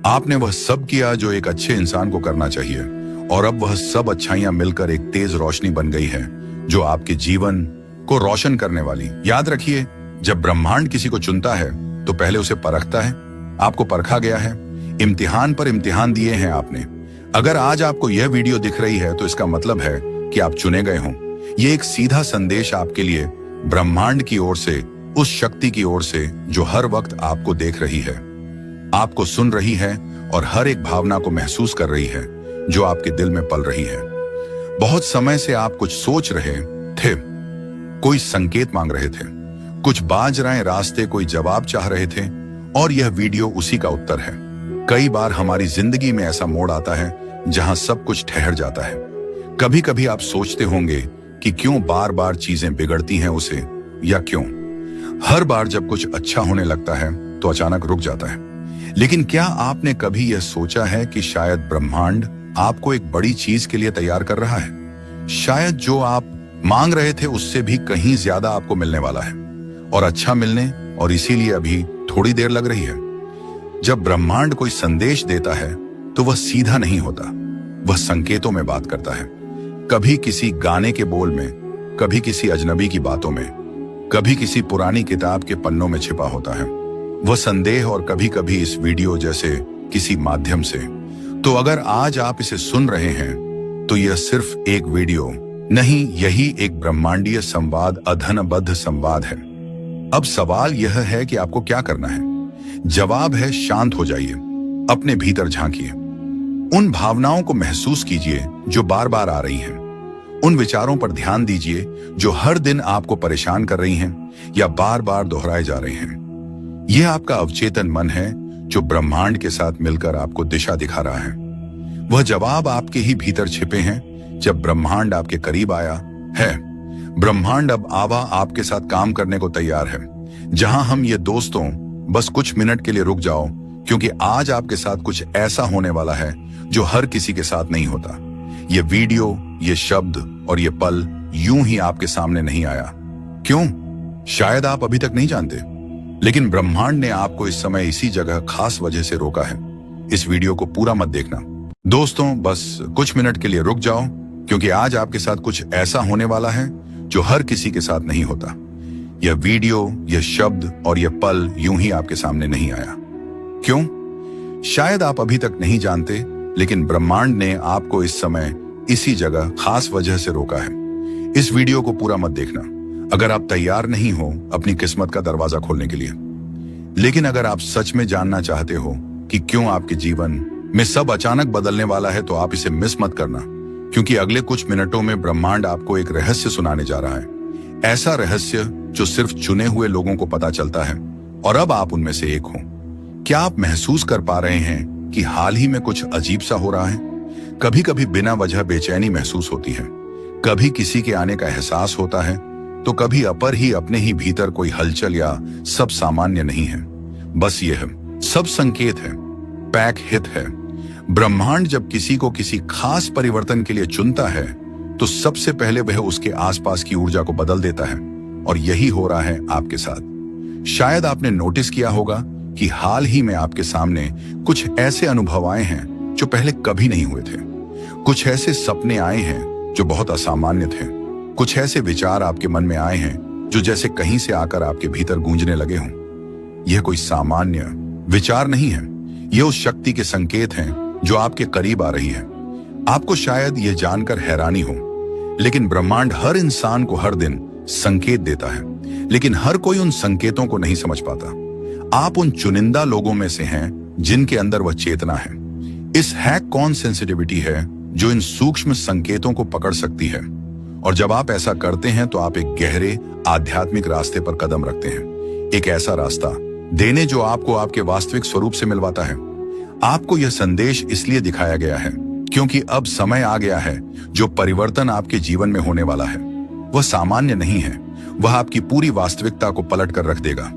आपने वह सब किया जो एक अच्छे इंसान को करना चाहिए, और अब वह सब अच्छाइयां मिलकर एक तेज रोशनी बन गई है जो आपके जीवन को रोशन करने वाली। याद रखिए, जब ब्रह्मांड किसी को चुनता है तो पहले उसे परखता है। आपको परखा गया है, इम्तिहान पर इम्तिहान दिए हैं आपने। अगर आज आपको यह वीडियो दिख रही है तो इसका मतलब है कि आप चुने गए हों। ये एक सीधा संदेश आपके लिए ब्रह्मांड की ओर से, उस शक्ति की ओर से जो हर वक्त आपको देख रही है, आपको सुन रही है और हर एक भावना को महसूस कर रही है जो आपके दिल में पल रही है। बहुत समय से आप कुछ सोच रहे थे, कोई संकेत मांग रहे थे, कुछ बाज रहे रास्ते, कोई जवाब चाह रहे थे, और यह वीडियो उसी का उत्तर है। कई बार हमारी जिंदगी में ऐसा मोड़ आता है जहां सब कुछ ठहर जाता है। कभी कभी आप सोचते होंगे कि क्यों बार बार चीजें बिगड़ती हैं उसे, या क्यों हर बार जब कुछ अच्छा होने लगता है तो अचानक रुक जाता है। लेकिन क्या आपने कभी यह सोचा है कि शायद ब्रह्मांड आपको एक बड़ी चीज के लिए तैयार कर रहा है? शायद जो आप मांग रहे थे उससे भी कहीं ज्यादा आपको मिलने वाला है, और अच्छा मिलने, और इसीलिए अभी थोड़ी देर लग रही है। जब ब्रह्मांड कोई संदेश देता है तो वह सीधा नहीं होता, वह संकेतों में बात करता है। कभी किसी गाने के बोल में, कभी किसी अजनबी की बातों में, कभी किसी पुरानी किताब के पन्नों में छिपा होता है वह संदेह, और कभी कभी इस वीडियो जैसे किसी माध्यम से। तो अगर आज आप इसे सुन रहे हैं तो यह सिर्फ एक वीडियो नहीं, यही एक ब्रह्मांडीय संवाद, अधनबद्ध संवाद है। अब सवाल यह है कि आपको क्या करना है। जवाब है, शांत हो जाइए, अपने भीतर झांकिए, उन भावनाओं को महसूस कीजिए जो बार बार आ रही हैं, उन विचारों पर ध्यान दीजिए जो हर दिन आपको परेशान कर रही हैं या बार बार दोहराए जा रहे हैं। यह आपका अवचेतन मन है जो ब्रह्मांड के साथ मिलकर आपको दिशा दिखा रहा है। वह जवाब आपके ही भीतर छिपे हैं जब ब्रह्मांड आपके करीब आया है। ब्रह्मांड अब आवा आपके साथ काम करने को तैयार है। जहां हम ये दोस्तों बस कुछ मिनट के लिए रुक जाओ, क्योंकि आज आपके साथ कुछ ऐसा होने वाला है जो हर किसी के साथ नहीं होता। ये वीडियो, ये शब्द और ये पल यूं ही आपके सामने नहीं आया। क्यों? शायद आप अभी तक नहीं जानते, लेकिन ब्रह्मांड ने आपको इस समय इसी जगह खास वजह से रोका है। इस वीडियो को पूरा मत देखना दोस्तों, बस कुछ मिनट के लिए रुक जाओ, क्योंकि आज आपके साथ कुछ ऐसा होने वाला है जो हर किसी के साथ नहीं होता। यह वीडियो, यह शब्द और यह पल यूं ही आपके सामने नहीं आया। क्यों? शायद आप अभी तक नहीं जानते, लेकिन ब्रह्मांड ने आपको इस समय इसी जगह खास वजह से रोका है। इस वीडियो को पूरा मत देखना अगर आप तैयार नहीं हो अपनी किस्मत का दरवाजा खोलने के लिए। लेकिन अगर आप सच में जानना चाहते हो कि क्यों आपके जीवन में सब अचानक बदलने वाला है, तो आप इसे मिस मत करना, क्योंकि अगले कुछ मिनटों में ब्रह्मांड आपको एक रहस्य सुनाने जा रहा है। ऐसा रहस्य जो सिर्फ चुने हुए लोगों को पता चलता है, और अब आप उनमें से एक हो। क्या आप महसूस कर पा रहे हैं कि हाल ही में कुछ अजीब सा हो रहा है? कभी कभी बिना वजह बेचैनी महसूस होती है, कभी किसी के आने का एहसास होता है, तो कभी अपर ही अपने ही भीतर कोई हलचल या सब सामान्य नहीं है। बस यह सब संकेत है, पैक हित है। ब्रह्मांड जब किसी को किसी खास परिवर्तन के लिए चुनता है, तो सबसे पहले वह उसके आसपास की ऊर्जा को बदल देता है, और यही हो रहा है आपके साथ। शायद आपने नोटिस किया होगा कि हाल ही में आपके सामने कुछ ऐसे अनुभव आए हैं जो पहले कभी नहीं हुए थे। कुछ ऐसे सपने आए हैं जो बहुत असामान्य थे। कुछ ऐसे विचार आपके मन में आए हैं जो जैसे कहीं से आकर आपके भीतर गूंजने लगे हों। यह कोई सामान्य विचार नहीं है, यह उस शक्ति के संकेत हैं जो आपके करीब आ रही है। आपको शायद यह जानकर हैरानी हो, लेकिन ब्रह्मांड हर इंसान को हर दिन संकेत देता है, लेकिन हर कोई उन संकेतों को नहीं समझ पाता। आप उन चुनिंदा लोगों में से हैं जिनके अंदर वह चेतना है। इस हैक कौन सेंसिटिविटी है जो इन सूक्ष्म संकेतों को पकड़ सकती है, और जब आप ऐसा करते हैं तो आप एक गहरे आध्यात्मिक रास्ते पर कदम रखते हैं। एक ऐसा रास्ता देने जो आपको आपके वास्तविक स्वरूप से मिलवाता है। आपको यह संदेश इसलिए दिखाया गया है क्योंकि अब समय आ गया है जो परिवर्तन आपके जीवन में होने वाला है। वह सामान्य नहीं है, वह आपकी पूरी वास्तविकता को पलट कर रख देगा।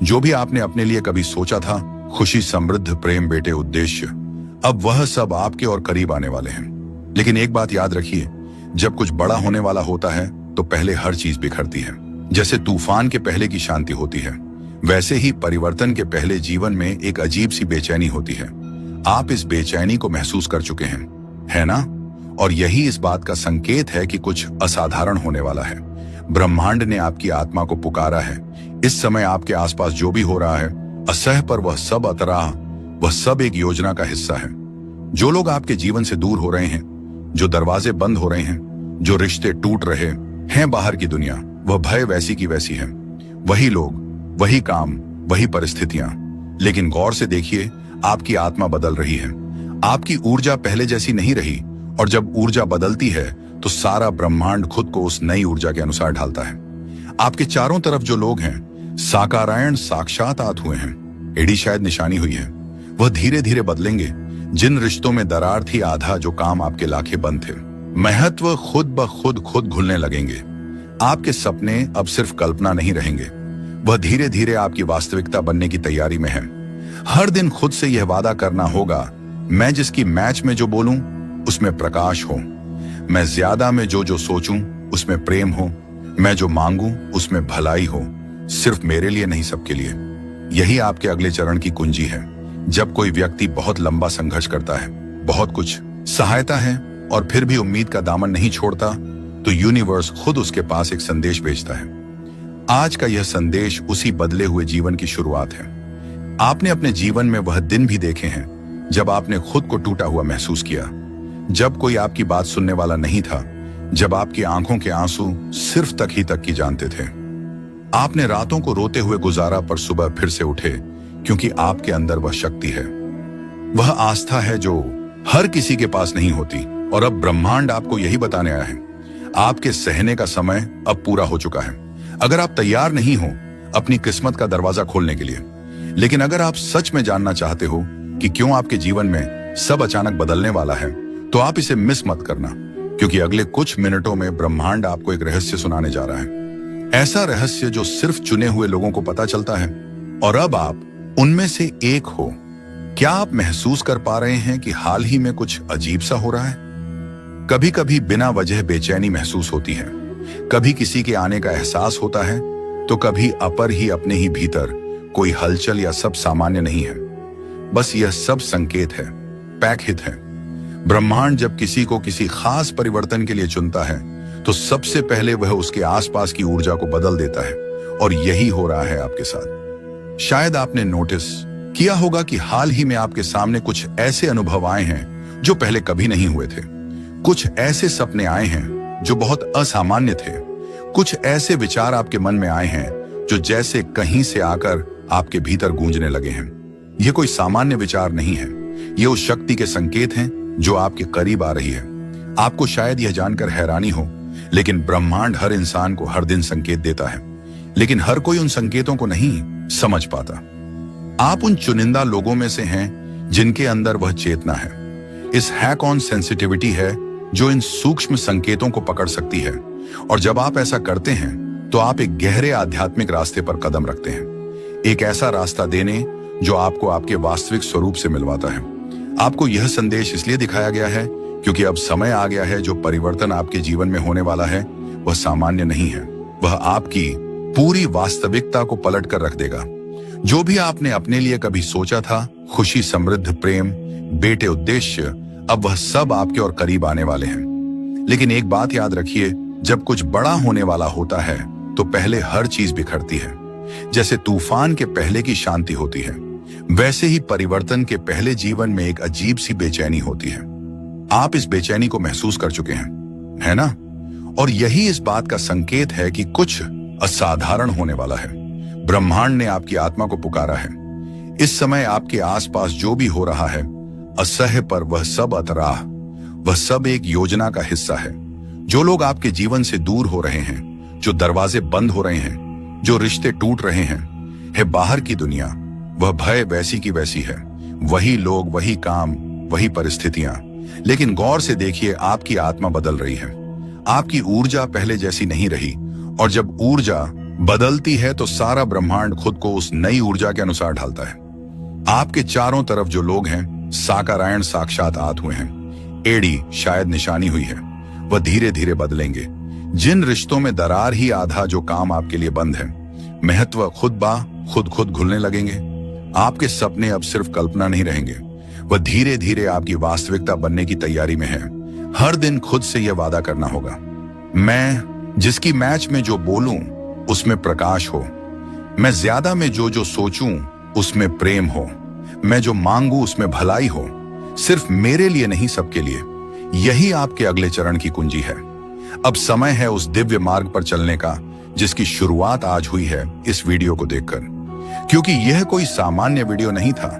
जो भी आपने अपने लिए कभी सोचा था, खुशी, समृद्ध, प्रेम, बेटे, उद्देश्य, अब वह सब आपके और करीब आने वाले हैं। लेकिन एक बात याद रखिए, जब कुछ बड़ा होने वाला होता है तो पहले हर चीज बिखरती है। जैसे तूफान के पहले की शांति होती है, वैसे ही परिवर्तन के पहले जीवन में एक अजीब सी बेचैनी होती है। आप इस बेचैनी को महसूस कर चुके हैं, है ना? और यही इस बात का संकेत है कि कुछ असाधारण होने वाला है। ब्रह्मांड ने आपकी आत्मा को पुकारा है। इस समय आपके आसपास जो भी हो रहा है, असह पर वह सब अतराह, वह सब एक योजना का हिस्सा है। जो लोग आपके जीवन से दूर हो रहे हैं, जो दरवाजे बंद हो रहे हैं, जो रिश्ते टूट रहे हैं, बाहर की दुनिया, वह भय वैसी की वैसी है। वही लोग, वही काम, वही परिस्थितियां। लेकिन गौर से देखिए, आपकी आत्मा बदल रही है। आपकी ऊर्जा पहले जैसी नहीं रही, और जब ऊर्जा बदलती है तो सारा ब्रह्मांड खुद को उस नई ऊर्जा के अनुसार ढालता है। आपके चारों तरफ जो लोग हैं, साकारायण साक्षात आत हुए हैं। एडी शायद निशानी हुई है। वह धीरे धीरे बदलेंगे। जिन रिश्तों में दरार थी, आधा जो काम आपके लाखे बंद थे, महत्व खुद ब खुद घुलने लगेंगे। आपके सपने अब सिर्फ कल्पना नहीं रहेंगे, वह धीरे धीरे आपकी वास्तविकता बनने की तैयारी में है। हर दिन खुद से यह वादा करना होगा, मैं जिसकी मैच में जो बोलूं उसमें प्रकाश हो, मैं ज्यादा में जो सोचूं उसमें प्रेम हो, मैं जो मांगूं उसमें भलाई हो, सिर्फ मेरे लिए नहीं सबके लिए। यही आपके अगले चरण की कुंजी है। जब कोई व्यक्ति बहुत लंबा संघर्ष करता है, बहुत कुछ सहायता है, और फिर भी उम्मीद का दामन नहीं छोड़ता, तो यूनिवर्स खुद उसके पास एक संदेश भेजता है। आज का यह संदेश उसी बदले हुए जीवन की शुरुआत है। आपने अपने जीवन में वह दिन भी देखे हैं जब आपने खुद को टूटा हुआ महसूस किया, जब कोई आपकी बात सुनने वाला नहीं था, जब आपकी आंखों के आंसू सिर्फ तक की जानते थे। आपने रातों को रोते हुए गुजारा, पर सुबह फिर से उठे, क्योंकि आपके अंदर वह शक्ति है, वह आस्था है जो हर किसी के पास नहीं होती। और अब ब्रह्मांड आपको यही बताने आया है, आपके सहने का समय अब पूरा हो चुका है। अगर आप तैयार नहीं हो अपनी किस्मत का दरवाजा खोलने के लिए, लेकिन अगर आप सच में जानना चाहते हो कि क्यों आपके जीवन में सब अचानक बदलने वाला है, तो आप इसे मिस मत करना, क्योंकि अगले कुछ मिनटों में ब्रह्मांड आपको एक रहस्य सुनाने जा रहा है। ऐसा रहस्य जो सिर्फ चुने हुए लोगों को पता चलता है, और अब आप उनमें से एक हो। क्या आप महसूस कर पा रहे हैं कि हाल ही में कुछ अजीब सा हो रहा है? कभी कभी बिना वजह बेचैनी महसूस होती है, कभी किसी के आने का एहसास होता है, तो कभी अपर ही अपने ही भीतर कोई हलचल या सब सामान्य नहीं है। बस यह सब संकेत है, पैक हित है। ब्रह्मांड जब किसी को किसी खास परिवर्तन के लिए चुनता है, तो सबसे पहले वह उसके आसपास की ऊर्जा को बदल देता है, और यही हो रहा है आपके साथ। शायद आपने नोटिस किया होगा कि हाल ही में आपके सामने कुछ ऐसे अनुभव आए हैं जो पहले कभी नहीं हुए थे। कुछ ऐसे सपने आए हैं जो बहुत असामान्य थे। कुछ ऐसे विचार आपके मन में आए हैं जो जैसे कहीं से आकर आपके भीतर गूंजने लगे हैं। ये कोई सामान्य विचार नहीं है, ये उस शक्ति के संकेत हैं जो आपके करीब आ रही है। आपको शायद यह जानकर हैरानी हो, लेकिन ब्रह्मांड हर इंसान को हर दिन संकेत देता है, लेकिन हर कोई उन संकेतों को नहीं समझ पाता। आप उन चुनिंदा लोगों में से हैं जिनके अंदर वह चेतना है, इस हैक ऑन सेंसिटिविटी है जो इन सूक्ष्म संकेतों को पकड़ सकती है। और जब आप ऐसा करते हैं तो आप एक गहरे आध्यात्मिक रास्ते पर कदम रखते हैं, एक ऐसा रास्ता देने जो आपको आपके वास्तविक स्वरूप से मिलवाता है। आपको यह संदेश इसलिए दिखाया गया है क्योंकि अब समय आ गया है, जो परिवर्तन आपके जीवन में होने वाला है वह सामान्य नहीं है, वह आपकी पूरी वास्तविकता को पलट कर रख देगा। जो भी आपने अपने लिए कभी सोचा था, खुशी, समृद्ध, प्रेम, बेटे, उद्देश्य, अब वह सब आपके और करीब आने वाले हैं। लेकिन एक बात याद रखिए, जब कुछ बड़ा होने वाला होता है तो पहले हर चीज बिखरती है। जैसे तूफान के पहले की शांति होती है, वैसे ही परिवर्तन के पहले जीवन में एक अजीब सी बेचैनी होती है। आप इस बेचैनी को महसूस कर चुके हैं, है ना? और यही इस बात का संकेत है कि कुछ असाधारण होने वाला है। ब्रह्मांड ने आपकी आत्मा को पुकारा है। इस समय आपके आसपास जो भी हो रहा है असह्य, पर वह सब अतराह, वह सब एक योजना का हिस्सा है। जो लोग आपके जीवन से दूर हो रहे हैं, जो दरवाजे बंद हो रहे हैं, जो रिश्ते टूट रहे हैं, है बाहर की दुनिया, वह भय वैसी की वैसी है। वही लोग, वही काम, वही परिस्थितियां। लेकिन गौर से देखिए, आपकी आत्मा बदल रही है। आपकी ऊर्जा पहले जैसी नहीं रही, और जब ऊर्जा बदलती है तो सारा ब्रह्मांड खुद को उस नई ऊर्जा के अनुसार ढालता है। आपके चारों तरफ जो लोग हैं, साकारायण साक्षात आत हुए हैं, एड़ी शायद निशानी हुई है, वह धीरे धीरे बदलेंगे। जिन रिश्तों में दरार ही आधा जो काम आपके लिए बंद है, महत्व खुद खुद घुलने लगेंगे। आपके सपने अब सिर्फ कल्पना नहीं रहेंगे, वह धीरे धीरे आपकी वास्तविकता बनने की तैयारी में है। हर दिन खुद से यह वादा करना होगा, मैं जिसकी मैच में जो बोलूं उसमें प्रकाश हो, मैं ज्यादा में जो सोचूं उसमें प्रेम हो, मैं जो मांगू उसमें भलाई हो, सिर्फ मेरे लिए नहीं सबके लिए। यही आपके अगले चरण की कुंजी है। अब समय है उस दिव्य मार्ग पर चलने का जिसकी शुरुआत आज हुई है इस वीडियो को देखकर। क्योंकि यह कोई सामान्य वीडियो नहीं था,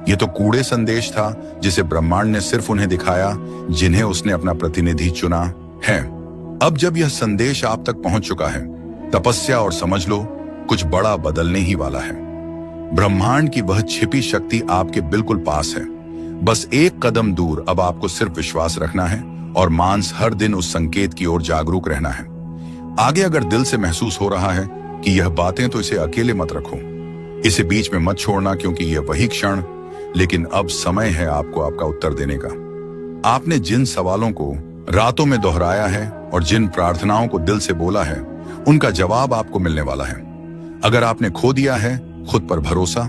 यह तो कूड़े संदेश था जिसे ब्रह्मांड ने सिर्फ उन्हें दिखाया जिन्हें उसने अपना प्रतिनिधि चुना है। अब जब यह संदेश आप तक पहुंच चुका है, तपस्या और समझ लो कुछ बड़ा बदलने ही वाला है। ब्रह्मांड की वह छिपी शक्ति आपके बिल्कुल पास है, बस एक कदम दूर। अब आपको सिर्फ विश्वास रखना है और मांस हर दिन उस संकेत की ओर जागरूक रहना है। आगे अगर दिल से महसूस हो रहा है कि यह बातें, तो इसे अकेले मत रखो, इसे बीच में मत छोड़ना, क्योंकि यह वही क्षण, लेकिन अब समय है आपको आपका उत्तर देने का। आपने जिन सवालों को रातों में दोहराया है और जिन प्रार्थनाओं को दिल से बोला है, उनका जवाब आपको मिलने वाला है। अगर आपने खो दिया है खुद पर भरोसा,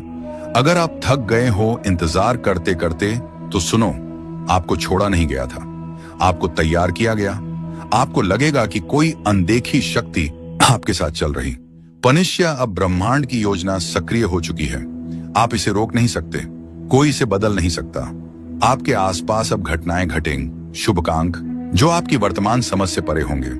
अगर आप थक गए हो इंतजार करते करते, तो सुनो, आपको छोड़ा नहीं गया था, आपको तैयार किया गया। आपको लगेगा कि कोई अनदेखी शक्ति आपके साथ चल रही। पनिश्या, अब ब्रह्मांड की योजना सक्रिय हो चुकी है। आप इसे रोक नहीं सकते, कोई इसे बदल नहीं सकता। आपके आसपास अब घटनाएं घटेंगी, शुभाकांक, जो आपकी वर्तमान समझ से परे होंगे।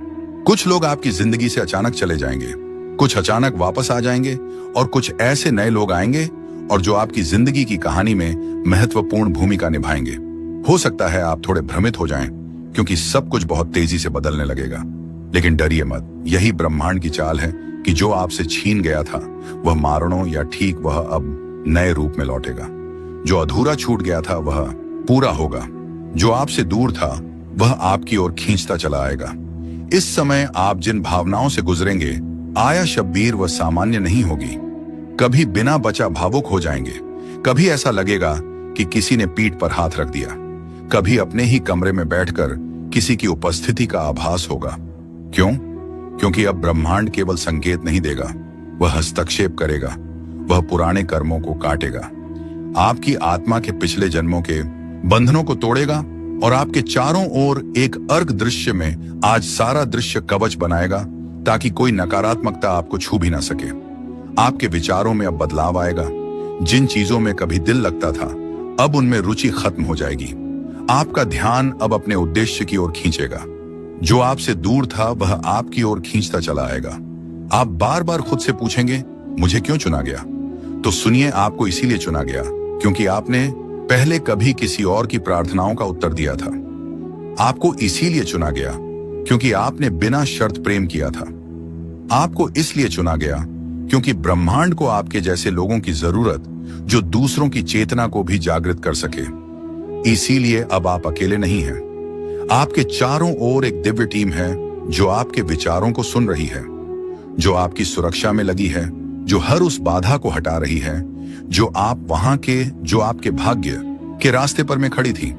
कुछ लोग आपकी जिंदगी से अचानक चले जाएंगे, कुछ अचानक वापस आ जाएंगे, और कुछ ऐसे नए लोग आएंगे और जो आपकी जिंदगी की कहानी में महत्वपूर्ण भूमिका निभाएंगे। हो सकता है आप थोड़े भ्रमित हो जाएं, क्योंकि सब कुछ बहुत तेजी से बदलने लगेगा। लेकिन डरिए मत, यही ब्रह्मांड की चाल है कि जो आपसे छीन गया था वह मारणों या ठीक वह अब नए रूप में लौटेगा। जो अधूरा छूट गया था वह पूरा होगा, जो आपसे दूर था वह आपकी ओर खींचता चला आएगा। इस समय आप जिन भावनाओं से गुजरेंगे, आया शब्बीर, वह सामान्य नहीं होगी। कभी बिना बचा भावुक हो जाएंगे, कभी ऐसा लगेगा कि किसी ने पीठ पर हाथ रख दिया, कभी अपने ही कमरे में बैठकर किसी की उपस्थिति का आभास होगा। क्यों? क्योंकि अब ब्रह्मांड केवल संकेत नहीं देगा, वह हस्तक्षेप करेगा, वह पुराने कर्मों को काटेगा, आपकी आत्मा के पिछले जन्मों के बंधनों को तोड़ेगा और आपके चारों ओर एक अर्क दृश्य में आज सारा दृश्य कवच बनाएगा ताकि कोई नकारात्मकता आपको छू भी ना सके। आपके विचारों में अब बदलाव आएगा। जिन चीजों में कभी दिल लगता था, अब उनमें रुचि खत्म हो जाएगी। आपका ध्यान अब अपने उद्देश्य की ओर खींचेगा। जो आपसे दूर था वह आपकी ओर खींचता चला आएगा। आप बार बार खुद से पूछेंगे, मुझे क्यों चुना गया? तो सुनिए, आपको इसीलिए चुना गया क्योंकि आपने पहले कभी किसी और की प्रार्थनाओं का उत्तर दिया था। आपको इसीलिए चुना गया क्योंकि आपने बिना शर्त प्रेम किया था। आपको इसलिए चुना गया क्योंकि ब्रह्मांड को आपके जैसे लोगों की जरूरत, जो दूसरों की चेतना को भी जागृत कर सके। इसीलिए अब आप अकेले नहीं हैं। आपके चारों ओर एक दिव्य टीम है जो आपके विचारों को सुन रही है, जो आपकी सुरक्षा में लगी है, जो हर उस बाधा को हटा रही है जो आपके भाग्य के रास्ते पर में खड़ी थी।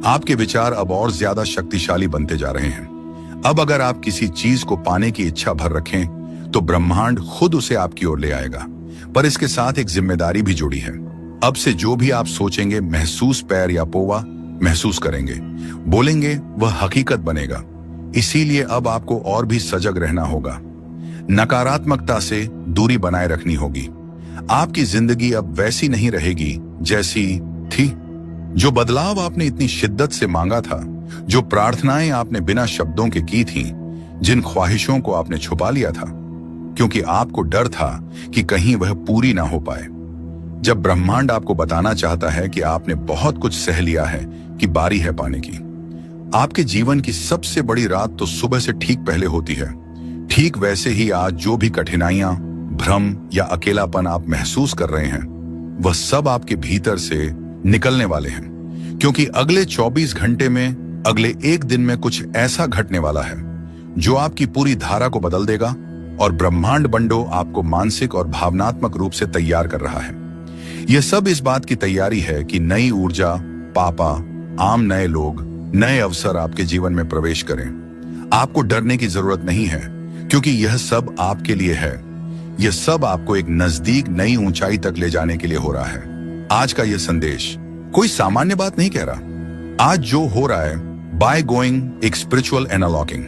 आपके विचार अब और ज्यादा शक्तिशाली बनते जा रहे हैं। अब अगर आप किसी चीज को पाने की इच्छा भर रखें तो ब्रह्मांड खुद उसे आपकी ओर ले आएगा। पर इसके साथ एक जिम्मेदारी भी जुड़ी है। अब से जो भी आप सोचेंगे, महसूस पैर या पोवा महसूस करेंगे, बोलेंगे, वह हकीकत बनेगा। इसीलिए अब आपको और भी सजग रहना होगा। नकारात्मकता से दूरी बनाए रखनी होगी। आपकी जिंदगी अब वैसी नहीं रहेगी जैसी थी। जो बदलाव आपने इतनी शिद्दत से मांगा था, जो प्रार्थनाएं आपने बिना शब्दों के की थी, जिन ख्वाहिशों को आपने छुपा लिया था क्योंकि आपको डर था कि कहीं वह पूरी ना हो पाए। जब ब्रह्मांड आपको बताना चाहता है कि आपने बहुत कुछ सह लिया है, कि बारी है पाने की। आपके जीवन की सबसे बड़ी रात तो सुबह से ठीक पहले होती है। ठीक वैसे ही आज जो भी कठिनाइयां, भ्रम या अकेलापन आप महसूस कर रहे हैं, वह सब आपके भीतर से निकलने वाले हैं। क्योंकि अगले 24 घंटे में, अगले एक दिन में कुछ ऐसा घटने वाला है जो आपकी पूरी धारा को बदल देगा। और ब्रह्मांड बंडो आपको मानसिक और भावनात्मक रूप से तैयार कर रहा है। यह सब इस बात की तैयारी है कि नई ऊर्जा, पापा, आम नए लोग, नए अवसर आपके जीवन में प्रवेश करें। आपको डरने की जरूरत नहीं है क्योंकि यह सब आपके लिए है। यह सब आपको एक नजदीक नई ऊंचाई तक ले जाने के लिए हो रहा है। आज का यह संदेश कोई सामान्य बात नहीं कह रहा। आज जो हो रहा है, बाय गोइंग एक स्पिरिचुअल एनालॉगिंग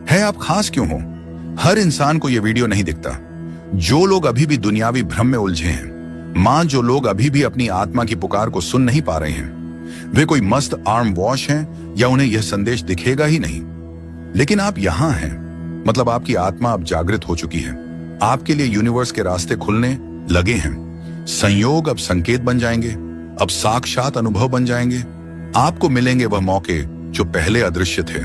है। आप खास क्यों हो? हर इंसान को यह वीडियो नहीं दिखता। जो लोग अभी भी दुनियावी भ्रम में उलझे हैं, मां, जो लोग अभी भी अपनी आत्मा की पुकार को सुन नहीं पा रहे हैं, वे कोई मस्त आर्म वॉश हैं या उन्हें यह संदेश दिखेगा ही नहीं। लेकिन आप यहां हैं, मतलब आपकी आत्मा अब जागृत हो चुकी है। आपके लिए यूनिवर्स के रास्ते खुलने लगे हैं। संयोग अब संकेत बन जाएंगे, अब साक्षात अनुभव बन जाएंगे। आपको मिलेंगे वह मौके जो पहले अदृश्य थे।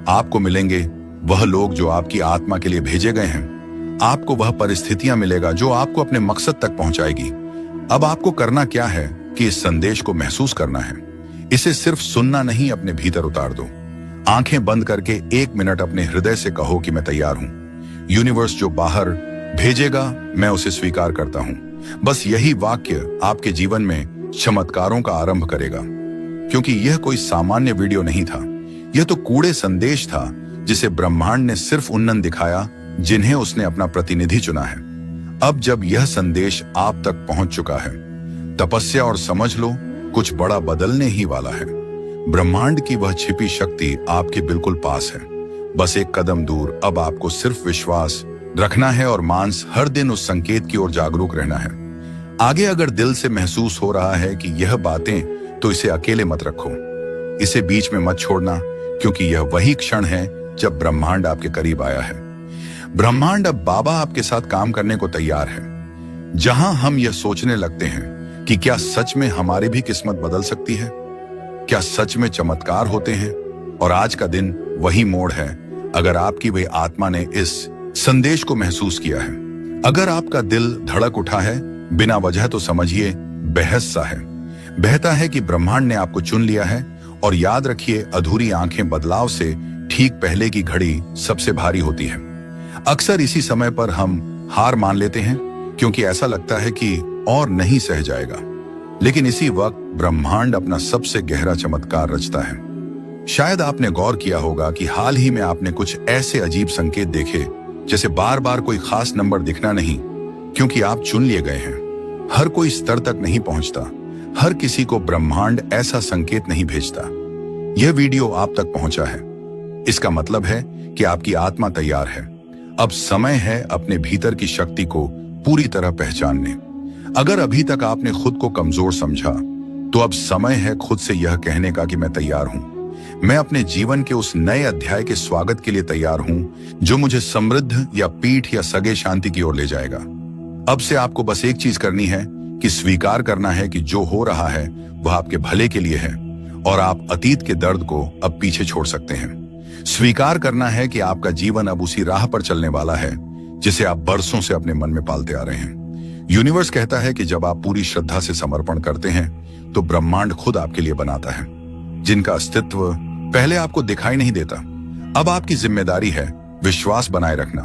आपको मिलेंगे वह लोग जो आपकी आत्मा के लिए भेजे गए हैं। आपको वह परिस्थितियां मिलेगा जो आपको अपने मकसद तक पहुंचाएगी। अब आपको करना क्या है कि इस संदेश को महसूस करना है। इसे सिर्फ सुनना नहीं, अपने भीतर उतार दो। आंखें बंद करके 1 मिनट अपने हृदय से कहो कि मैं तैयार हूं। यूनिवर्स जो बाहर भेजेगा, मैं उसे स्वीकार करता हूं। बस यही वाक्य आपके जीवन में चमत्कारों का आरंभ करेगा। क्योंकि यह कोई सामान्य वीडियो नहीं था। यह तो कूड़े संदेश था जिसे ब्रह्मांड ने सिर्फ उन्नन दिखाया जिन्हें उसने अपना प्रतिनिधि चुना है। अब जब यह संदेश आप तक पहुंच चुका है, तपस्या और समझ लो, कुछ बड़ा बदलने ही वाला है। ब्रह्मांड की वह छिपी शक्ति आपके बिल्कुल पास है। बस एक कदम दूर। अब आपको सिर्फ विश्वास रखना है और मानस हर दिन उस संकेत की ओर जागरूक रहना है। आगे अगर दिल से महसूस हो रहा है कि यह बातें, तो इसे अकेले मत रखो। इसे बीच में मत छोड़ना, क्योंकि यह वही क्षण है जब ब्रह्मांड आपके करीब आया है। ब्रह्मांड अब बाबा आपके साथ काम करने को तैयार है। जहां हम यह सोचने लगते हैं कि क्या सच में हमारी भी किस्मत बदल सकती है, क्या सच में चमत्कार होते हैं, और आज का दिन वही मोड़ है। अगर आपकी वही आत्मा ने इस संदेश को महसूस किया है, अगर आपका दिल धड़क उठा है बिना वजह, तो समझिए बहस सा है। बहता है कि ब्रह्मांड ने आपको चुन लिया है। और याद रखिए, अधूरी आंखें बदलाव से ठीक पहले की घड़ी सबसे भारी होती है। अक्सर इसी समय पर हम हार मान लेते हैं क्योंकि ऐसा लगता है कि और नहीं सह जाएगा। लेकिन इसी वक्त ब्रह्मांड अपना सबसे गहरा चमत्कार रचता है। शायद आपने गौर किया होगा कि हाल ही में आपने कुछ ऐसे अजीब संकेत देखे, जैसे बार बार कोई खास नंबर दिखना नहीं, क्योंकि आप चुन लिए गए हैं। हर कोई स्तर तक नहीं पहुंचता। हर किसी को ब्रह्मांड ऐसा संकेत नहीं भेजता। यह वीडियो आप तक पहुंचा है, इसका मतलब है कि आपकी आत्मा तैयार है। अब समय है अपने भीतर की शक्ति को पूरी तरह पहचानने। अगर अभी तक आपने खुद को कमजोर समझा, तो अब समय है खुद से यह कहने का कि मैं तैयार हूं। मैं अपने जीवन के उस नए अध्याय के स्वागत के लिए तैयार हूं, जो मुझे समृद्ध या पीठ या सगे शांति की ओर ले जाएगा। अब से आपको बस एक चीज करनी है कि स्वीकार करना है कि जो हो रहा है वह आपके भले के लिए है, और आप अतीत के दर्द को अब पीछे छोड़ सकते हैं। स्वीकार करना है कि आपका जीवन अब उसी राह पर चलने वाला है जिसे आप बरसों से अपने मन में पालते आ रहे हैं। यूनिवर्स कहता है कि जब आप पूरी श्रद्धा से समर्पण करते हैं तो ब्रह्मांड खुद आपके लिए बनाता है। जिनका अस्तित्व पहले आपको दिखाई नहीं देता, अब आपकी जिम्मेदारी है विश्वास बनाए रखना।